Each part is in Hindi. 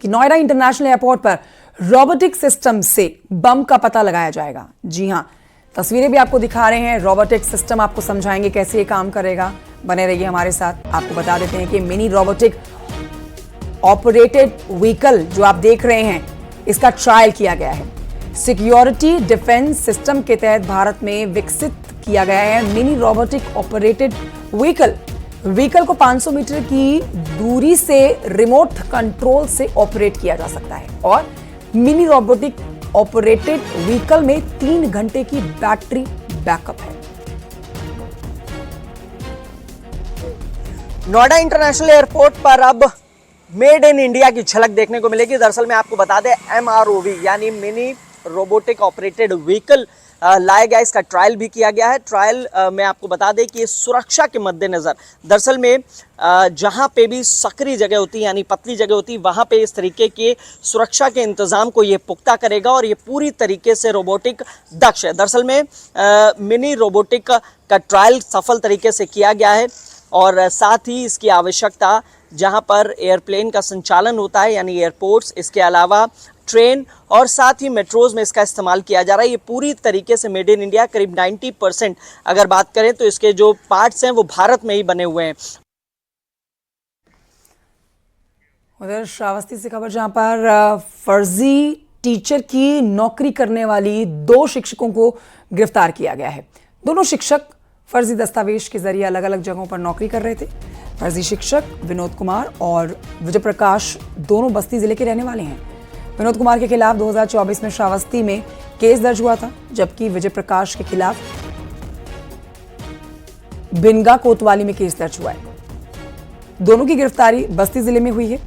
कि नोएडा इंटरनेशनल एयरपोर्ट पर रोबोटिक सिस्टम से बम का पता लगाया जाएगा। जी हां, तस्वीरें भी आपको दिखा रहे हैं। रोबोटिक सिस्टम आपको समझाएंगे कैसे ये काम करेगा। बने रहिए हमारे साथ। आपको बता देते हैं कि मिनी रोबोटिक ऑपरेटेड व्हीकल जो आप देख रहे हैं, इसका ट्रायल किया गया है। सिक्योरिटी डिफेंस सिस्टम के तहत भारत में विकसित किया गया है मिनी रोबोटिक ऑपरेटेड व्हीकल को 500 मीटर की दूरी से रिमोट कंट्रोल से ऑपरेट किया जा सकता है और मिनी रोबोटिक ऑपरेटेड व्हीकल में 3 घंटे की बैटरी बैकअप है। नोएडा इंटरनेशनल एयरपोर्ट पर अब मेड इन इंडिया की झलक देखने को मिलेगी। दरअसल मैं आपको बता दें, MROV यानी मिनी रोबोटिक ऑपरेटेड व्हीकल लाया गया। इसका ट्रायल भी किया गया है। ट्रायल में आपको बता दें कि सुरक्षा के मद्देनज़र दरअसल में जहां पे भी सकरी जगह होती है यानी पतली जगह होती है, वहां पे इस तरीके के सुरक्षा के इंतज़ाम को ये पुख्ता करेगा और ये पूरी तरीके से रोबोटिक दक्ष है। दरअसल में मिनी रोबोटिक का ट्रायल सफल तरीके से किया गया है और साथ ही इसकी आवश्यकता जहां पर एयरप्लेन का संचालन होता है यानी एयरपोर्ट्स, इसके अलावा ट्रेन और साथ ही मेट्रोज में इसका इस्तेमाल किया जा रहा है। ये पूरी तरीके से मेड इन इंडिया, करीब 90% अगर बात करें तो इसके जो पार्ट्स हैं वो भारत में ही बने हुए हैं। उधर श्रावस्ती से खबर, जहां पर फर्जी टीचर की नौकरी करने वाली 2 शिक्षकों को गिरफ्तार किया गया है। दोनों शिक्षक फर्जी दस्तावेज के जरिए अलग अलग जगहों पर नौकरी कर रहे थे। फर्जी शिक्षक विनोद कुमार और विजय प्रकाश दोनों बस्ती जिले के रहने वाले हैं। विनोद कुमार के खिलाफ 2024 में श्रावस्ती में केस दर्ज हुआ था, जबकि विजय प्रकाश के खिलाफ बिनगा कोतवाली में केस दर्ज हुआ है। दोनों की गिरफ्तारी बस्ती जिले में हुई है।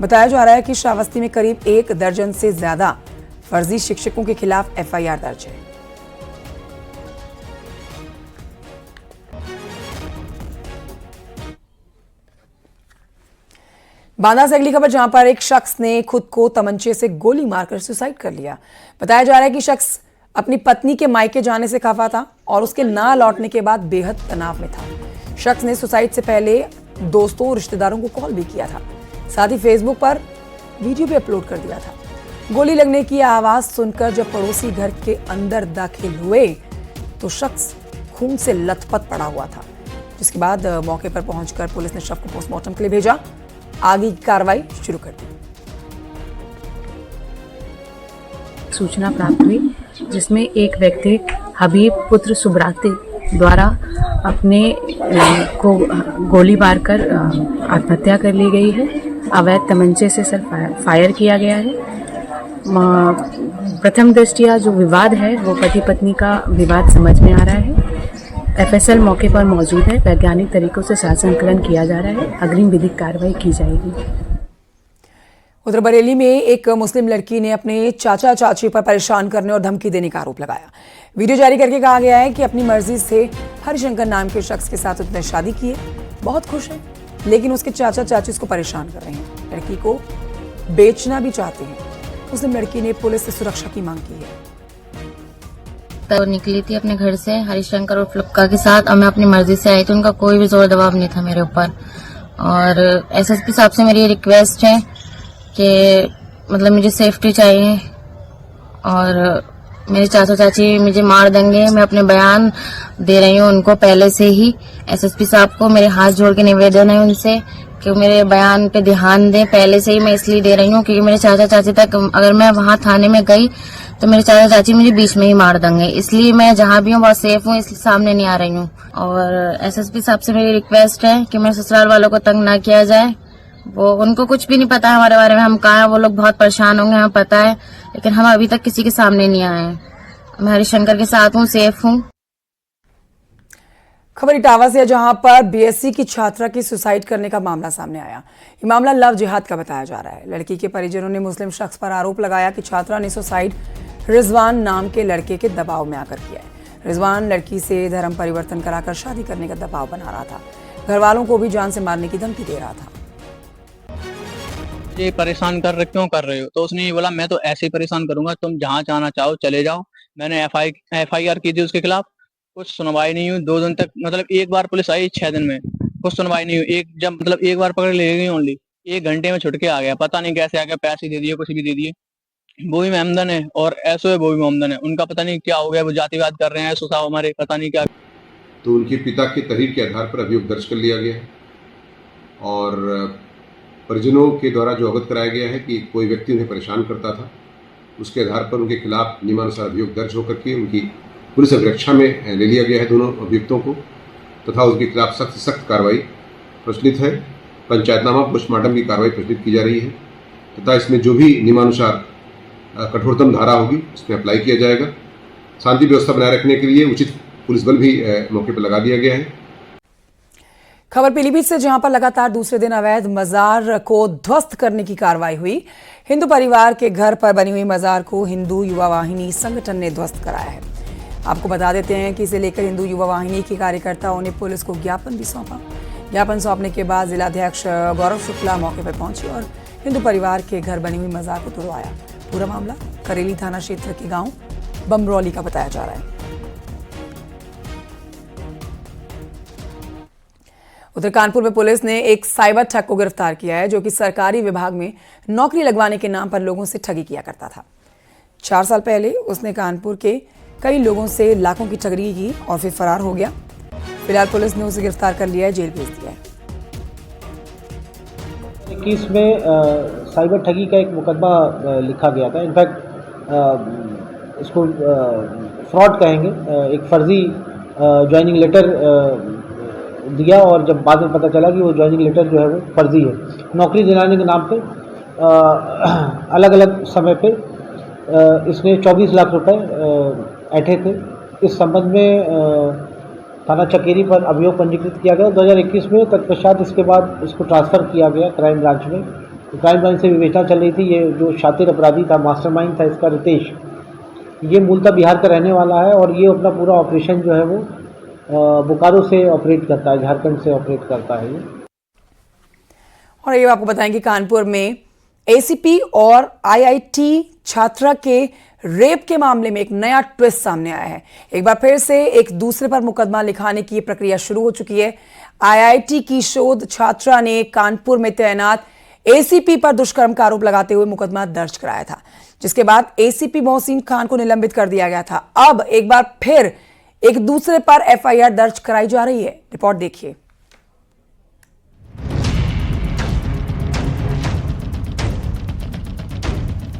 बताया जा रहा है कि श्रावस्ती में करीब 1 दर्जन से ज्यादा फर्जी शिक्षकों के खिलाफ FIR दर्ज है। बांदा से अगली खबर, जहां पर एक शख्स ने खुद को तमंचे से गोली मारकर सुसाइड कर लिया। बताया जा रहा है कि शख्स अपनी पत्नी के मायके जाने से खफा था और उसके ना लौटने के बाद बेहद तनाव में था। शख्स ने सुसाइड से पहले दोस्तों और रिश्तेदारों को कॉल भी किया था, साथ ही फेसबुक पर वीडियो भी अपलोड कर दिया था। गोली लगने की आवाज सुनकर जब पड़ोसी घर के अंदर दाखिल हुए तो शख्स खून से लथपथ पड़ा हुआ था, जिसके बाद मौके पर पहुंचकर पुलिस ने शव को पोस्टमार्टम के लिए भेजा। आगे की कार्रवाई शुरू कर दी। सूचना प्राप्त हुई जिसमें एक व्यक्ति हबीब पुत्र सुब्राती द्वारा अपने को गोली मारकर आत्महत्या कर ली गई है। अवैध तमंचे से सर फायर किया गया है। प्रथम दृष्टया जो विवाद है वो पति पत्नी का विवाद समझ में आ रहा है। FSL मौके पर मौजूद है। वैज्ञानिक तरीकों से संकलन किया जा रहा है। अग्रिम विधिक कार्रवाई की जाएगी। उधर बरेली में एक मुस्लिम लड़की ने अपने चाचा चाची पर परेशान करने और धमकी देने का आरोप लगाया। वीडियो जारी करके कहा गया है कि अपनी मर्जी से हरिशंकर नाम के शख्स के साथ उसने शादी की है, बहुत खुश है, लेकिन उसके चाचा चाची उसको परेशान कर रहे हैं, लड़की को बेचना भी चाहते हैं। मुस्लिम लड़की ने पुलिस से सुरक्षा की मांग की है। तो निकली थी अपने घर से हरिशंकर और फ्लुक्का के साथ और मैं अपनी मर्जी से आई थी। उनका कोई भी जोर दबाव नहीं था मेरे ऊपर। और SSP साहब से मेरी रिक्वेस्ट है कि मतलब मुझे सेफ्टी चाहिए और मेरे चाचा चाची मुझे मार देंगे। मैं अपने बयान दे रही हूँ उनको पहले से ही। SSP साहब को मेरे हाथ जोड़ के निवेदन है उनसे कि मेरे बयान पे ध्यान दें। पहले से ही मैं इसलिए दे रही हूँ क्योंकि मेरे चाचा चाची तक अगर मैं वहाँ थाने में गई तो मेरे चाचा चाची मुझे बीच में ही मार देंगे। इसलिए मैं जहाँ भी हूँ बहुत सेफ हूँ, इसलिए सामने नहीं आ रही हूँ। और SSP साहब से मेरी रिक्वेस्ट है कि मेरे ससुराल वालों को तंग ना किया जाए। वो उनको कुछ भी नहीं पता है हमारे बारे में, हम कहाँ हैं। वो लोग बहुत परेशान होंगे, हमें पता है, लेकिन हम अभी तक किसी के सामने नहीं आए हैं। मैं हरिशंकर के साथ हूँ, सेफ हूँ। खबर इटावा से, जहां पर BSc की छात्रा की सुसाइड करने का मामला सामने आया। ये मामला लव जिहाद का बताया जा रहा है। लड़की के परिजनों ने मुस्लिम शख्स पर आरोप लगाया कि छात्रा ने सुसाइड रिजवान नाम के लड़के के दबाव में आकर किया है। रिजवान लड़की से धर्म परिवर्तन कराकर शादी करने का दबाव बना रहा था। घर वालों को भी जान से मारने की धमकी दे रहा था। ये परेशान क्यों कर रहे हो? तो उसने ये बोला, मैं तो ऐसे ही परेशान करूंगा, तुम जहाँ जाना चाहो चले जाओ। मैंने FIR की थी उसके खिलाफ, कुछ सुनवाई नहीं हुई 2 दिन तक। मतलब एक बार पुलिस आई 6 दिन में, कुछ सुनवाई नहीं हुई। एक बार पकड़ ले गई ओनली, 1 घंटे में छुट के आ गया, पता नहीं कैसे आ गया, पैसे दे दिए, कुछ भी दे दिए। वो भी मेमदन है और एसओ है, वो भी मेमदन है। उनका पता नहीं क्या हो गया, वो जातिवाद कर रहे हैं एसओ साहब हमारे, पता नहीं क्या। तो उनके पिता के तहरीर के आधार पर अभियोग दर्ज कर लिया गया है और परिजनों के द्वारा जो अवगत कराया गया है कि कोई व्यक्ति उन्हें परेशान करता था, उसके आधार पर उनके खिलाफ नियमानुसार अभियोग दर्ज होकर के उनकी पुलिस अभिरक्षा में ले लिया गया है दोनों अभियुक्तों को, तथा उनके खिलाफ सख्त से सख्त कार्रवाई प्रचलित है। पंचायतनामा पोस्टमार्टम की कार्रवाई प्रचलित की जा रही है तथा इसमें जो भी नियमानुसार कठोरतम धारा होगी उसमें अप्लाई किया जाएगा। शांति व्यवस्था बनाए रखने के लिए उचित पुलिस बल भी मौके पर लगा दिया गया है। खबर पीलीभीत से, जहां पर लगातार दूसरे दिन अवैध मजार को ध्वस्त करने की कार्रवाई हुई। हिंदू परिवार के घर पर बनी हुई मजार को हिंदू युवा वाहिनी संगठन ने ध्वस्त कराया है। आपको बता देते हैं कि इसे लेकर हिंदू युवा वाहिनी के कार्यकर्ताओं ने पुलिस को ज्ञापन भी सौंपा। ज्ञापन सौंपने के बाद जिलाध्यक्ष गौरव शुक्ला मौके पर पहुंचे और हिंदू परिवार के घर बनी हुई मजार को तुड़वाया। पूरा मामला करेली थाना क्षेत्र के गांव बमरौली का बताया जा रहा है। उधर कानपुर में पुलिस ने एक साइबर ठग को गिरफ्तार किया है, जो कि सरकारी विभाग में नौकरी लगवाने के नाम पर लोगों से ठगी किया करता था। 4 साल पहले उसने कानपुर के कई लोगों से लाखों की ठगी की और फिर फरार हो गया। फिलहाल पुलिस ने उसे गिरफ्तार कर लिया है, जेल भेज दिया है। 21 में साइबर ठगी का एक मुकदमा लिखा गया था। इनफैक्ट इसको फ्रॉड कहेंगे। एक फर्जी ज्वाइनिंग लेटर दिया और जब बाद में पता चला कि वो ज्वाइनिंग लेटर जो है वो फर्जी है। नौकरी दिलाने के नाम पे अलग अलग समय पे इसने 24 लाख रुपए ऐंठे थे। इस संबंध में थाना चकेरी पर अभियोग पंजीकृत किया गया 2021 में। तत्पश्चात इसके बाद इसको ट्रांसफ़र किया गया क्राइम ब्रांच में। क्राइम ब्रांच से विवेचना चल रही थी। ये जो शातिर अपराधी था, मास्टरमाइंड था इसका, रितेश, ये मूलतः बिहार का रहने वाला है और ये अपना पूरा ऑपरेशन जो है वो बोकारो से ऑपरेट करता है, झारखंड से ऑपरेट करता है ये। और ये आपको बताएं कि कानपुर में एसीपी और आईआईटी छात्रा के रेप के मामले में एक नया ट्विस्ट सामने आया है। एक बार फिर से एक दूसरे पर मुकदमा लिखाने की प्रक्रिया शुरू हो चुकी है। आईआईटी की शोध छात्रा ने कानपुर में तैनात एसीपी पर दुष्कर्म का आरोप लगाते हुए मुकदमा दर्ज कराया था, जिसके बाद एसीपी मोहसिन खान को निलंबित कर दिया गया था। अब एक बार फिर एक दूसरे पर एफआईआर दर्ज कराई जा रही है। रिपोर्ट देखिए।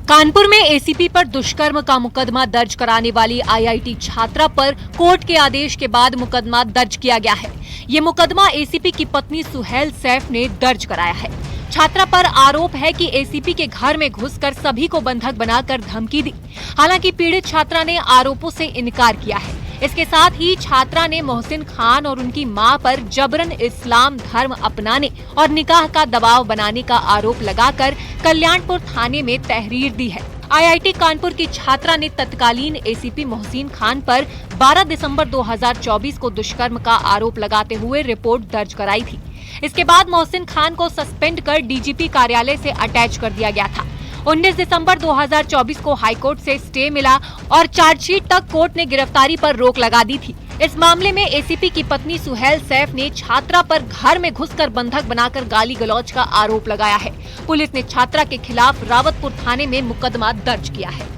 कानपुर में एसीपी पर दुष्कर्म का मुकदमा दर्ज कराने वाली आईआईटी छात्रा पर कोर्ट के आदेश के बाद मुकदमा दर्ज किया गया है। ये मुकदमा एसीपी की पत्नी सुहेल सैफ ने दर्ज कराया है। छात्रा पर आरोप है कि एसीपी के घर में घुसकर सभी को बंधक बनाकर धमकी दी। हालांकि पीड़ित छात्रा ने आरोपों से इनकार किया है। इसके साथ ही छात्रा ने मोहसिन खान और उनकी मां पर जबरन इस्लाम धर्म अपनाने और निकाह का दबाव बनाने का आरोप लगाकर कल्याणपुर थाने में तहरीर दी है। आईआईटी कानपुर की छात्रा ने तत्कालीन एसीपी मोहसिन खान पर 12 दिसंबर 2024 को दुष्कर्म का आरोप लगाते हुए रिपोर्ट दर्ज कराई थी। इसके बाद मोहसिन खान को सस्पेंड कर डीजीपी कार्यालय से अटैच कर दिया गया था। 19 दिसंबर 2024 को हाईकोर्ट से स्टे मिला और चार्जशीट तक कोर्ट ने गिरफ्तारी पर रोक लगा दी थी। इस मामले में एसीपी की पत्नी सुहेल सैफ ने छात्रा पर घर में घुसकर बंधक बनाकर गाली गलौज का आरोप लगाया है। पुलिस ने छात्रा के खिलाफ रावतपुर थाने में मुकदमा दर्ज किया है।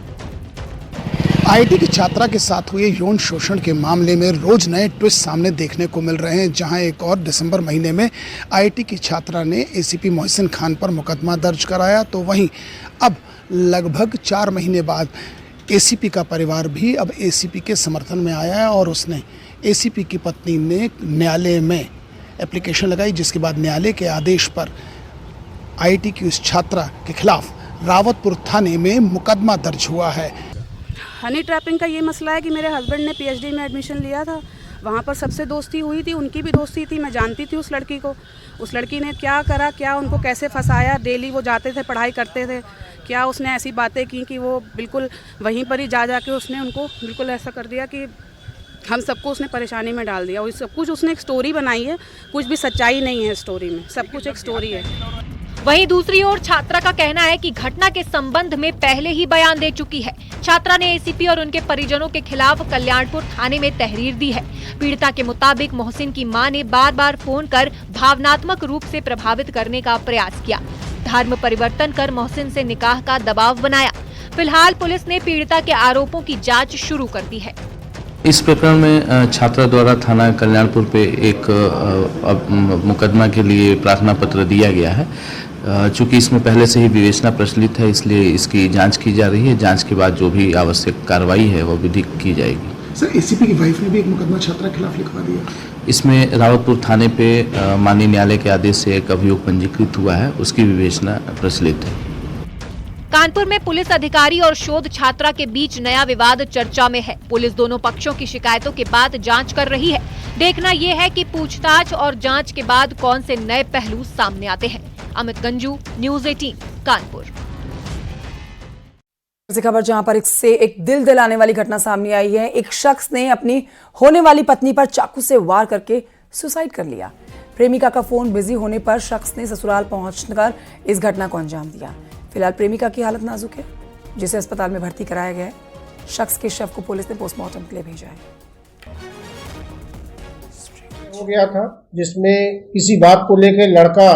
आईआईटी की छात्रा के साथ हुए यौन शोषण के मामले में रोज नए ट्विस्ट सामने देखने को मिल रहे हैं। जहां एक और दिसंबर महीने में आईआईटी की छात्रा ने एसीपी मोहसिन खान पर मुकदमा दर्ज कराया, तो वहीं अब लगभग 4 महीने बाद एसीपी का परिवार भी अब एसीपी के समर्थन में आया है और उसने एसीपी की पत्नी ने न्यायालय में एप्लीकेशन लगाई, जिसके बाद न्यायालय के आदेश पर आईआईटी की उस छात्रा के खिलाफ रावतपुर थाने में मुकदमा दर्ज हुआ है। हनी ट्रैपिंग का ये मसला है कि मेरे हस्बैंड ने पीएचडी में एडमिशन लिया था, वहाँ पर सबसे दोस्ती हुई थी, उनकी भी दोस्ती थी, मैं जानती थी उस लड़की को। उस लड़की ने क्या करा, क्या उनको कैसे फंसाया, डेली वो जाते थे पढ़ाई करते थे, क्या उसने ऐसी बातें की कि वो बिल्कुल वहीं पर ही जा के उसने उनको बिल्कुल ऐसा कर दिया कि हम सबको उसने परेशानी में डाल दिया। और सब कुछ उसने एक स्टोरी बनाई है, कुछ भी सच्चाई नहीं है स्टोरी में, सब कुछ एक स्टोरी है। वहीं दूसरी ओर छात्रा का कहना है कि घटना के संबंध में पहले ही बयान दे चुकी है। छात्रा ने एसीपी और उनके परिजनों के खिलाफ कल्याणपुर थाने में तहरीर दी है। पीड़िता के मुताबिक मोहसिन की मां ने बार बार फोन कर भावनात्मक रूप से प्रभावित करने का प्रयास किया। धर्म परिवर्तन कर मोहसिन से निकाह का दबाव बनाया। फिलहाल पुलिस ने पीड़िता के आरोपों की जांच शुरू कर दी है। इस प्रकरण में छात्रा द्वारा थाना कल्याणपुर पे एक मुकदमा के लिए प्रार्थना पत्र दिया गया है। चूंकि इसमें पहले से ही विवेचना प्रचलित है, इसलिए इसकी जांच की जा रही है। जांच के बाद जो भी आवश्यक कार्रवाई है वो विधिक की जाएगी। सर, एसीपी की वाइफ ने भी एक मुकदमा छात्रा के खिलाफ लिखवा दिया। इसमें रावतपुर थाने पे माननीय न्यायालय के आदेश से एक अभियोग पंजीकृत हुआ है, उसकी विवेचना प्रचलित है। कानपुर में पुलिस अधिकारी और शोध छात्रा के बीच नया विवाद चर्चा में है। पुलिस दोनों पक्षों की शिकायतों के बाद जांच कर रही है। देखना ये है कि पूछताछ और जांच के बाद कौन से नए पहलू सामने आते हैं। अमित गंजू, न्यूज़ 18, कानपुर। खबर जहां पर एक दिल दिलाने वाली घटना सामने आई है। एक शख्स ने अपनी होने वाली पत्नी पर चाकू से वार करके सुसाइड कर लिया। प्रेमिका का फोन बिजी होने पर शख्स ने ससुराल पहुंचकर इस घटना को अंजाम दिया। फिलहाल प्रेमिका की हालत नाजुक है, जिसे अस्पताल में भर्ती कराया गया है। शख्स के शव को पुलिस ने पोस्टमार्टम के लिए भेजा है। हो गया था जिसमें किसी बात को लेकर लड़का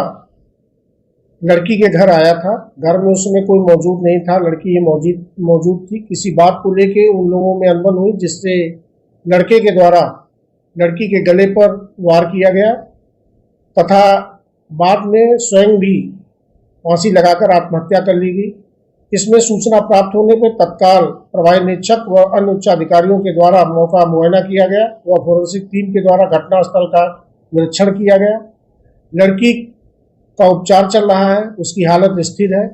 लड़की के घर आया था। घर में उस समय कोई मौजूद नहीं था, लड़की ये मौजूद थी। किसी बात को लेकर उन लोगों में अनबन हुई, जिससे लड़के के द्वारा लड़की के गले पर वार किया गया तथा बाद में स्वयं भी फांसी लगाकर आत्महत्या कर ली गई। इसमें सूचना प्राप्त होने पर तत्काल प्रभारी निरीक्षक व अन्य उच्च अधिकारियों के द्वारा मौका मुआयना किया गया व फोरेंसिक टीम के द्वारा घटनास्थल का निरीक्षण किया गया। लड़की का उपचार चल रहा है, उसकी हालत स्थिर है।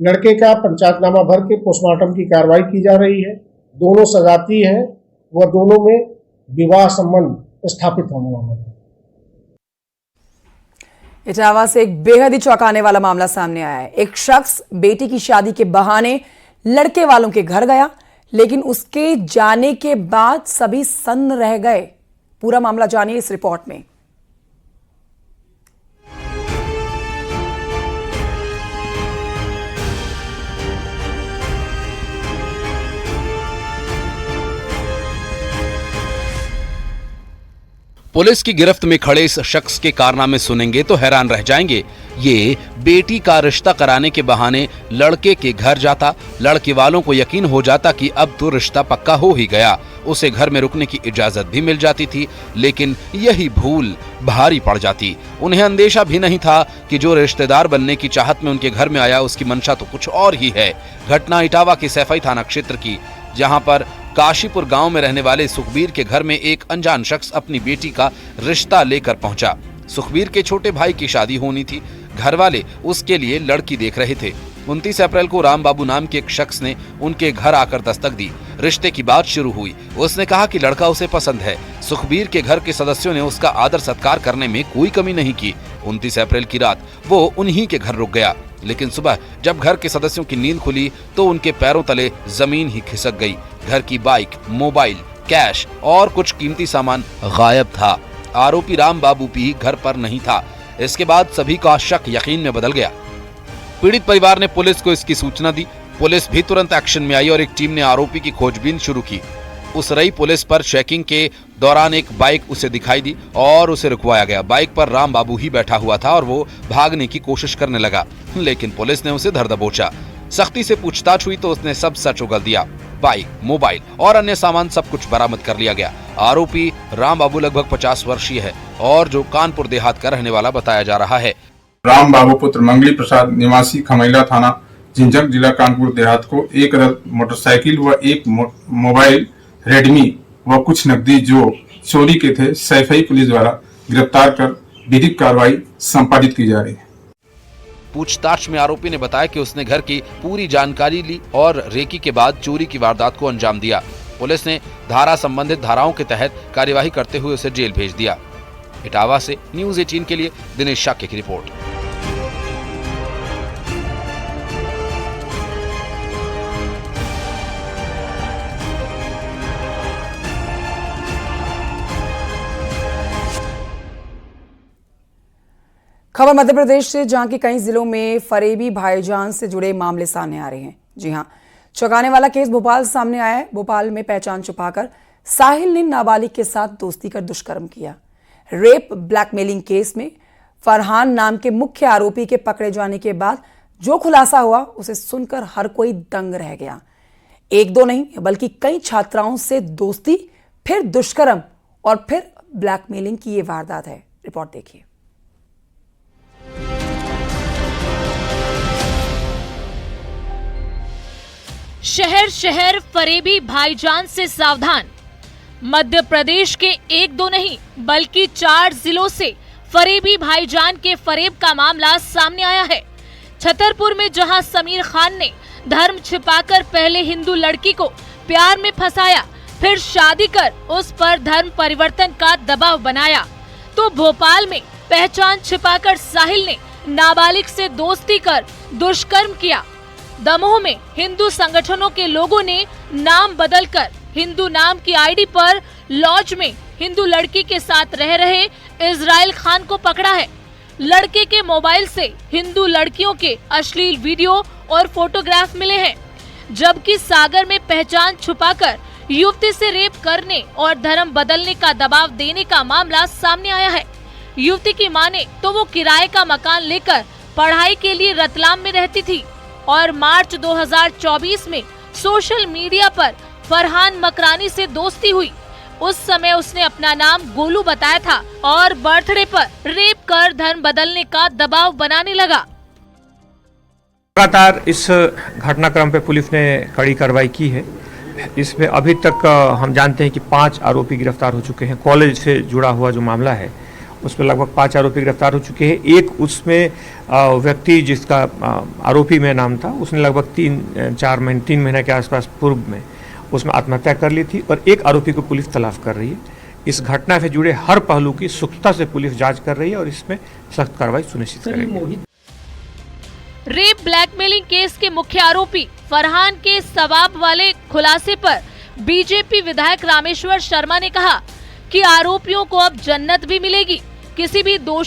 लड़के का पंचायतनामा भर के पोस्टमार्टम की कार्रवाई की जा रही है। दोनों सजाती है व दोनों में विवाह संबंध स्थापित होने वाला है। इटावा से एक बेहद ही चौंकाने वाला मामला सामने आया है। एक शख्स बेटी की शादी के बहाने लड़के वालों के घर गया, लेकिन उसके जाने के बाद सभी सन्न रह गए। पूरा मामला जानिए इस रिपोर्ट में। पुलिस की गिरफ्त में खड़े इस शख्स के कारनामे सुनेंगे तो हैरान रह जाएंगे। ये बेटी का रिश्ता कराने के बहाने लड़के के घर जाता। लड़के वालों को यकीन हो जाता कि अब तो रिश्ता पक्का हो ही गया। उसे घर में रुकने की इजाजत भी मिल जाती थी, लेकिन यही भूल भारी पड़ जाती। उन्हें अंदेशा भी नहीं था कि जो रिश्तेदार बनने की चाहत में उनके घर में आया, उसकी मंशा तो कुछ और ही है। घटना इटावा के सैफई थाना क्षेत्र की, जहां पर काशीपुर गांव में रहने वाले सुखबीर के घर में एक अनजान शख्स अपनी बेटी का रिश्ता लेकर पहुंचा। सुखबीर के छोटे भाई की शादी होनी थी। घर वाले उसके लिए लड़की देख रहे थे। 29 अप्रैल को राम बाबू नाम के एक शख्स ने उनके घर आकर दस्तक दी। रिश्ते की बात शुरू हुई। उसने कहा कि लड़का उसे पसंद है। सुखबीर के घर के सदस्यों ने उसका आदर सत्कार करने में कोई कमी नहीं की। 29 अप्रैल की रात वो उन्हीं के घर रुक गया, लेकिन सुबह जब घर के सदस्यों की नींद खुली तो उनके पैरों तले जमीन ही खिसक गई। घर की बाइक, मोबाइल, कैश और कुछ कीमती सामान गायब था। आरोपी राम बाबू भी घर पर नहीं था। इसके बाद सभी का शक यकीन में बदल गया। पीड़ित परिवार ने पुलिस को इसकी सूचना दी। पुलिस भी तुरंत एक्शन में आई और एक टीम ने आरोपी की खोजबीन शुरू की। उसरई पुलिस पर चेकिंग के दौरान एक बाइक उसे दिखाई दी और उसे रुकवाया गया। बाइक पर राम बाबू ही बैठा हुआ था और वो भागने की कोशिश करने लगा, लेकिन पुलिस ने उसे धर दबोचा। सख्ती से पूछताछ हुई तो उसने सब सच उगल दिया। बाइक, मोबाइल और अन्य सामान सब कुछ बरामद कर लिया गया। आरोपी राम बाबू लगभग 50 वर्षीय है और जो कानपुर देहात का रहने वाला बताया जा रहा है। राम बाबू पुत्र मंगली प्रसाद निवासी खमैला थाना झिंझक जिला कानपुर देहात को एक रथ मोटरसाइकिल व एक मोबाइल रेडमी व कुछ नकदी जो चोरी के थे सैफई पुलिस द्वारा गिरफ्तार कर विधिक कार्रवाई संपादित की जा रही है। पूछताछ में आरोपी ने बताया कि उसने घर की पूरी जानकारी ली और रेकी के बाद चोरी की वारदात को अंजाम दिया। पुलिस ने धारा संबंधित धाराओं के तहत कार्यवाही करते हुए उसे जेल भेज दिया। इटावा से न्यूज़ 18 के लिए दिनेश शाक्य की रिपोर्ट। खबर मध्य प्रदेश से, जहां के कई जिलों में फरेबी भाईजान से जुड़े मामले सामने आ रहे हैं। जी हां, चौंकाने वाला केस भोपाल सामने आया है। भोपाल में पहचान छुपाकर साहिल ने नाबालिग के साथ दोस्ती कर दुष्कर्म किया। रेप ब्लैकमेलिंग केस में फरहान नाम के मुख्य आरोपी के पकड़े जाने के बाद जो खुलासा हुआ उसे सुनकर हर कोई दंग रह गया। एक दो नहीं बल्कि कई छात्राओं से दोस्ती, फिर दुष्कर्म और फिर ब्लैकमेलिंग की ये वारदात है। रिपोर्ट देखिए। शहर शहर फरेबी भाईजान से सावधान। मध्य प्रदेश के एक दो नहीं बल्कि 4 जिलों से फरेबी भाईजान के फरेब का मामला सामने आया है। छतरपुर में जहां समीर खान ने धर्म छिपाकर पहले हिंदू लड़की को प्यार में फंसाया, फिर शादी कर उस पर धर्म परिवर्तन का दबाव बनाया, तो भोपाल में पहचान छिपाकर साहिल ने नाबालिग से दोस्ती कर दुष्कर्म किया। दमोह में हिंदू संगठनों के लोगों ने नाम बदलकर हिंदू नाम की आईडी पर लॉज में हिंदू लड़की के साथ रह रहे इजराइल खान को पकड़ा है। लड़के के मोबाइल से हिंदू लड़कियों के अश्लील वीडियो और फोटोग्राफ मिले हैं, जबकि सागर में पहचान छुपाकर युवती से रेप करने और धर्म बदलने का दबाव देने का मामला सामने आया है। युवती की माने तो वो किराए का मकान लेकर पढ़ाई के लिए रतलाम में रहती थी और मार्च 2024 में सोशल मीडिया पर फरहान मकरानी से दोस्ती हुई। उस समय उसने अपना नाम गोलू बताया था और बर्थडे पर रेप कर धर्म बदलने का दबाव बनाने लगा। लगातार इस घटनाक्रम पे पुलिस ने कड़ी कार्रवाई की है। इसमें अभी तक हम जानते हैं कि 5 आरोपी गिरफ्तार हो चुके हैं। कॉलेज से जुड़ा हुआ जो मामला है उसमें लगभग 5 आरोपी गिरफ्तार हो चुके हैं। एक उसमें व्यक्ति जिसका आरोपी में नाम था, उसने लगभग 3 महीने के आसपास पूर्व में उसमें आत्महत्या कर ली थी और एक आरोपी को पुलिस तलाश कर रही है। इस घटना से जुड़े हर पहलू की सूक्ष्मता से पुलिस जांच कर रही है और इसमें सख्त कार्रवाई सुनिश्चित करेगी। रेप ब्लैकमेलिंग केस के मुख्य आरोपी फरहान के सवाब वाले खुलासे पर बीजेपी विधायक रामेश्वर शर्मा ने कहा कि आरोपियों को अब जन्नत भी मिलेगी। किसी भी दोषी